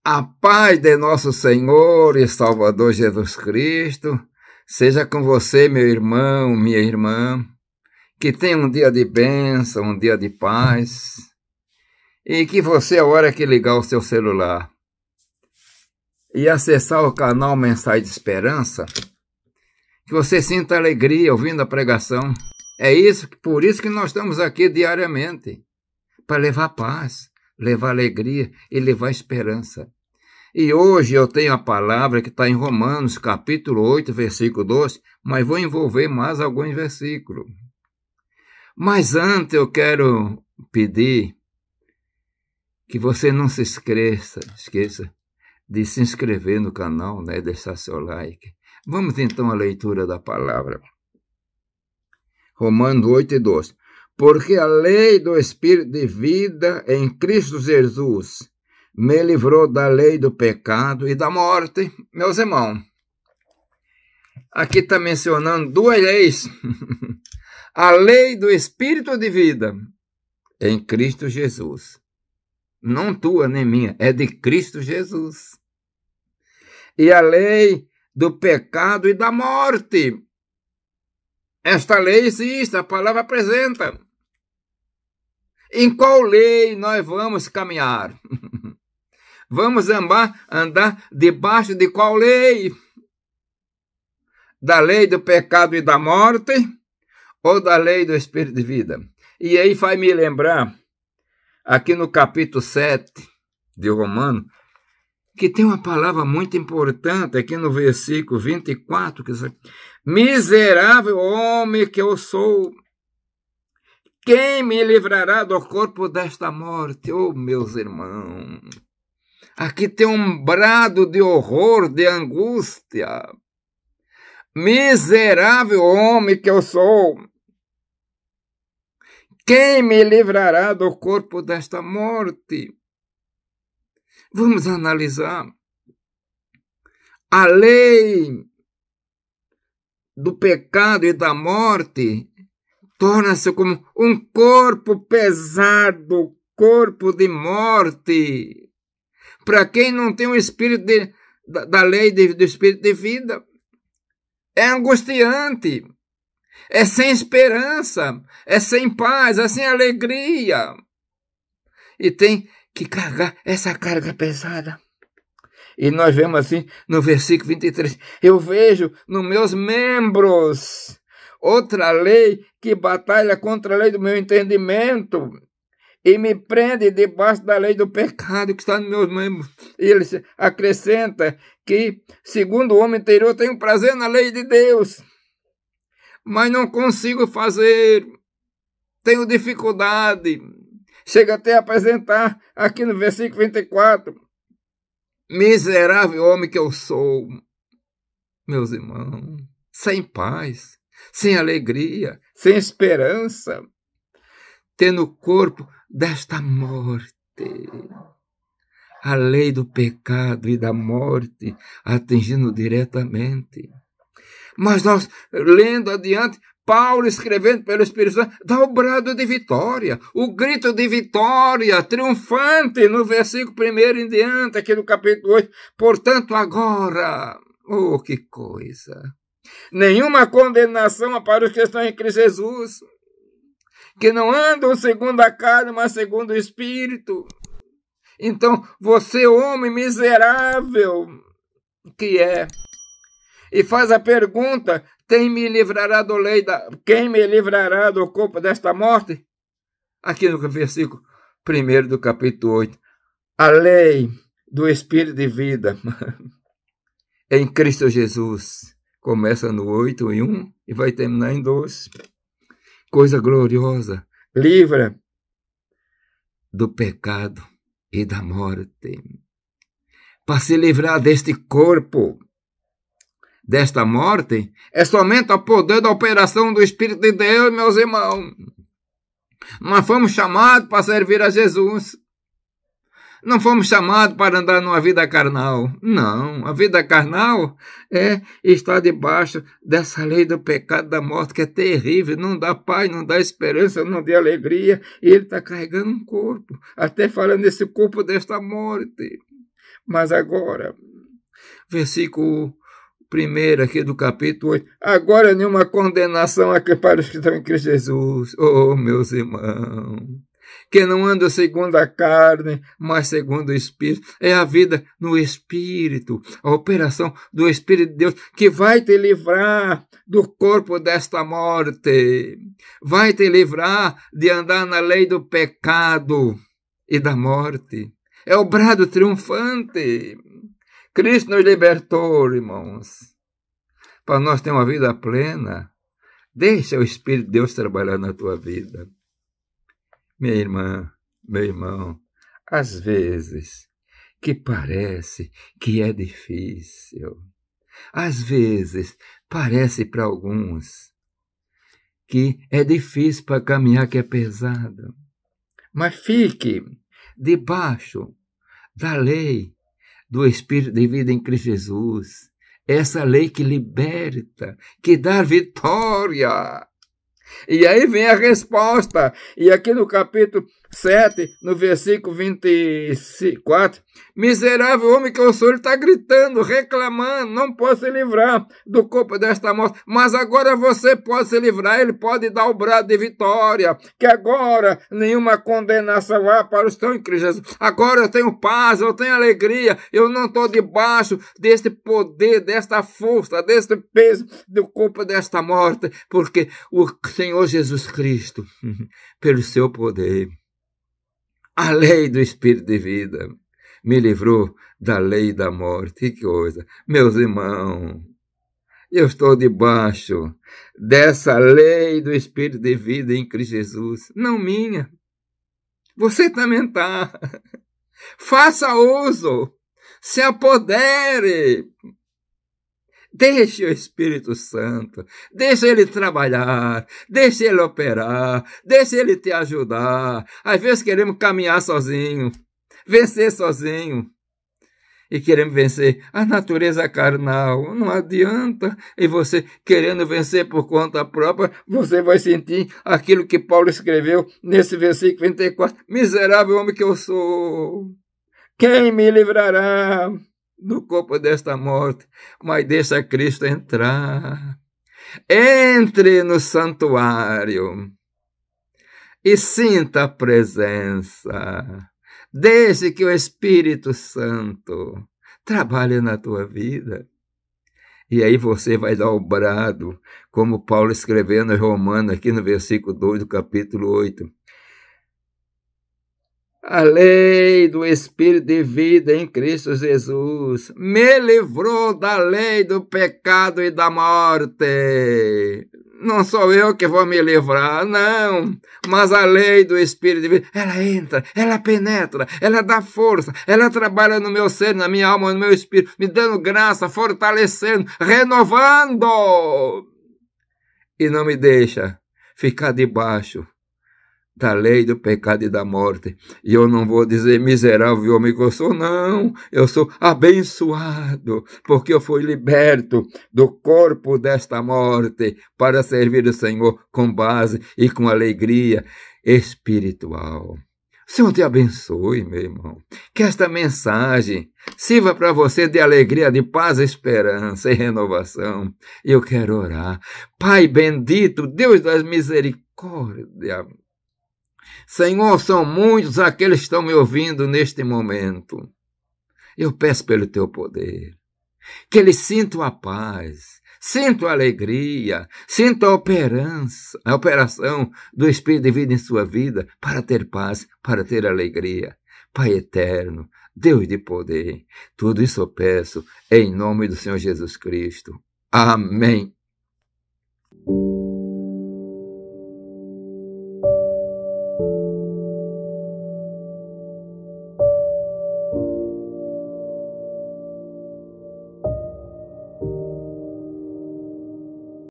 A paz de nosso Senhor e Salvador Jesus Cristo seja com você, meu irmão, minha irmã, que tenha um dia de bênção, um dia de paz, e que você, a hora que ligar o seu celular e acessar o canal Mensagem de Esperança, que você sinta alegria ouvindo a pregação. É isso, por isso que nós estamos aqui diariamente, para levar paz, levar alegria e levar esperança. E hoje eu tenho a palavra que está em Romanos, capítulo 8, versículo 12, mas vou envolver mais alguns versículos. Mas antes eu quero pedir que você não se esqueça de se inscrever no canal, né, deixar seu like. Vamos então à leitura da palavra. Romanos 8 e 12. Porque a lei do Espírito de vida em Cristo Jesus me livrou da lei do pecado e da morte. Meus irmãos, aqui está mencionando duas leis. A lei do Espírito de vida em Cristo Jesus. Não tua nem minha, é de Cristo Jesus. E a lei do pecado e da morte. Esta lei existe, a palavra apresenta. Em qual lei nós vamos caminhar? Vamos andar debaixo de qual lei? Da lei do pecado e da morte ou da lei do Espírito de vida? E aí faz me lembrar, aqui no capítulo 7 de Romanos, que tem uma palavra muito importante aqui no versículo 24, que diz: miserável homem que eu sou, quem me livrará do corpo desta morte? Oh, meus irmãos, aqui tem um brado de horror, de angústia. Miserável homem que eu sou, quem me livrará do corpo desta morte? Vamos analisar. A lei do pecado e da morte torna-se como um corpo pesado, corpo de morte. Para quem não tem o espírito da lei do espírito de vida, é angustiante, é sem esperança, é sem paz, é sem alegria. E tem que carregar essa carga pesada. E nós vemos assim no versículo 23, eu vejo nos meus membros outra lei que batalha contra a lei do meu entendimento e me prende debaixo da lei do pecado que está nos meus membros. E ele acrescenta que, segundo o homem interior, eu tenho prazer na lei de Deus, mas não consigo fazer, tenho dificuldade. Chega até a apresentar aqui no versículo 24, miserável homem que eu sou, meus irmãos, sem paz, sem alegria, sem esperança, tendo o corpo desta morte. A lei do pecado e da morte atingindo diretamente. Mas nós, lendo adiante, Paulo, escrevendo pelo Espírito Santo, dá o brado de vitória, o grito de vitória, triunfante, no versículo 1 em diante, aqui no capítulo 8. Portanto, agora, oh, que coisa! Nenhuma condenação para os que estão em Cristo Jesus, que não andam segundo a carne, mas segundo o Espírito. Então, você, homem miserável que é, e faz a pergunta, quem me livrará do corpo desta morte? Aqui no versículo 1 do capítulo 8. A lei do Espírito de vida em Cristo Jesus. Começa no 8 em 1 e vai terminar em 12. Coisa gloriosa. Livra do pecado e da morte. Para se livrar deste corpo, desta morte, é somente o poder da operação do Espírito de Deus, meus irmãos. Nós fomos chamados para servir a Jesus. Não fomos chamados para andar numa vida carnal. Não, a vida carnal é estar debaixo dessa lei do pecado e da morte, que é terrível, não dá paz, não dá esperança, não dá alegria. E ele está carregando um corpo, até falando desse corpo desta morte. Mas agora, versículo 1 aqui do capítulo 8, agora nenhuma condenação aqui para os que estão em Cristo Jesus. Oh, meus irmãos, que não andam segundo a carne, mas segundo o Espírito. É a vida no Espírito, a operação do Espírito de Deus, que vai te livrar do corpo desta morte, vai te livrar de andar na lei do pecado e da morte. É o brado triunfante. Cristo nos libertou, irmãos, para nós ter uma vida plena. Deixa o Espírito de Deus trabalhar na tua vida. Minha irmã, meu irmão, às vezes que parece que é difícil, às vezes parece para alguns que é difícil para caminhar, que é pesado, mas fique debaixo da lei do Espírito de vida em Cristo Jesus, essa lei que liberta, que dá vitória. E aí vem a resposta, e aqui no capítulo 7, no versículo 24, miserável homem que eu sou, ele está gritando, reclamando, não posso se livrar do corpo desta morte, mas agora você pode se livrar, ele pode dar o brado de vitória, que agora nenhuma condenação há para os que estão em Cristo Jesus. Agora eu tenho paz, eu tenho alegria, eu não estou debaixo deste poder, desta força, deste peso do corpo desta morte, porque o Senhor Jesus Cristo, pelo seu poder, a lei do Espírito de vida, me livrou da lei da morte. Que coisa! Meus irmãos, eu estou debaixo dessa lei do Espírito de vida em Cristo Jesus, não minha. Você também está. Faça uso, se apodere. Deixe o Espírito Santo, deixe ele trabalhar, deixe ele operar, deixe ele te ajudar. Às vezes queremos caminhar sozinho, vencer sozinho. E queremos vencer a natureza carnal. Não adianta. E você querendo vencer por conta própria, você vai sentir aquilo que Paulo escreveu nesse versículo 24. Miserável homem que eu sou, quem me livrará do corpo desta morte? Mas deixa Cristo entrar. Entre no santuário e sinta a presença. Deixe que o Espírito Santo trabalhe na tua vida. E aí você vai dar o brado, como Paulo escreveu no Romano, aqui no versículo 2 do capítulo 8. A lei do Espírito de vida em Cristo Jesus me livrou da lei do pecado e da morte. Não sou eu que vou me livrar, não. Mas a lei do Espírito de vida, ela entra, ela penetra, ela dá força, ela trabalha no meu ser, na minha alma, no meu espírito, me dando graça, fortalecendo, renovando. E não me deixa ficar debaixo da lei do pecado e da morte. E eu não vou dizer miserável homem que eu sou, não. Eu sou abençoado, porque eu fui liberto do corpo desta morte para servir o Senhor com base e com alegria espiritual. O Senhor te abençoe, meu irmão. Que esta mensagem sirva para você de alegria, de paz, esperança e renovação. Eu quero orar. Pai bendito, Deus das misericórdias, Senhor, são muitos aqueles que estão me ouvindo neste momento. Eu peço pelo teu poder, que eles sintam a paz, sintam a alegria, sintam a operação do Espírito de vida em sua vida, para ter paz, para ter alegria. Pai eterno, Deus de poder, tudo isso eu peço em nome do Senhor Jesus Cristo. Amém.